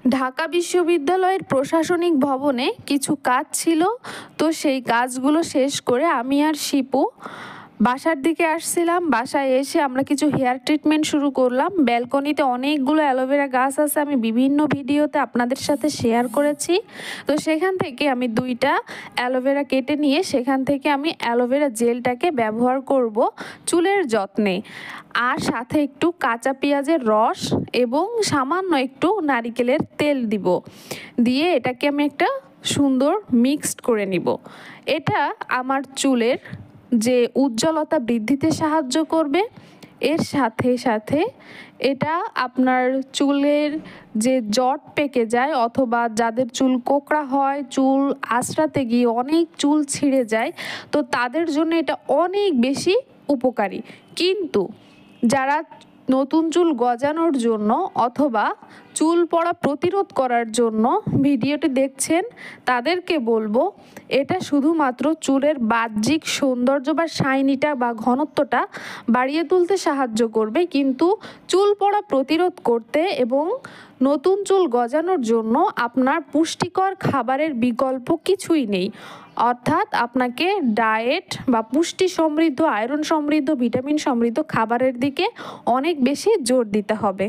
ঢাকা বিশ্ববিদ্যালয়ের প্রশাসনিক ভবনে কিছু কাজ ছিল, তো সেই কাজগুলো শেষ করে আমি আর শিপু বাসার দিকে আসছিলাম। বাসায় এসে আমরা কিছু হেয়ার ট্রিটমেন্ট শুরু করলাম। ব্যালকনিতে অনেকগুলো অ্যালোভেরা গাছ আছে, আমি বিভিন্ন ভিডিওতে আপনাদের সাথে শেয়ার করেছি। তো সেখান থেকে আমি 2টা অ্যালোভেরা কেটে নিয়ে সেখান থেকে আমি অ্যালোভেরা জেলটাকে ব্যবহার করব চুলের যত্নে। আর সাথে একটু কাঁচা পেঁয়াজের রস এবং সামান্য একটু নারিকেলের তেল দিব, দিয়ে এটাকে আমি একটা সুন্দর মিক্সড করে নিব। এটা আমার চুলের যে উজ্জ্বলতা বৃদ্ধিতে সাহায্য করবে, এর সাথে সাথে এটা আপনার চুলের যে জট পেকে যায় অথবা যাদের চুল কোঁকড়া হয়, চুল আঁচড়াতে গিয়ে অনেক চুল ছিঁড়ে যায়, তো তাদের জন্য এটা অনেক বেশি উপকারী। কিন্তু যারা নতুন চুল গজানোর জন্য অথবা চুল পড়া প্রতিরোধ করার জন্য ভিডিওটি দেখছেন, তাদেরকে বলবো এটা শুধুমাত্র চুলের বাহ্যিক সৌন্দর্য বা শাইনিটা বা ঘনত্বটা বাড়িয়ে তুলতে সাহায্য করবে, কিন্তু চুল পড়া প্রতিরোধ করতে এবং নতুন চুল গজানোর জন্য আপনার পুষ্টিকর খাবারের বিকল্প কিছুই নেই। অর্থাৎ আপনাকে ডায়েট বা পুষ্টি সমৃদ্ধ, আয়রন সমৃদ্ধ, ভিটামিন সমৃদ্ধ খাবারের দিকে অনেক বেশি জোর দিতে হবে।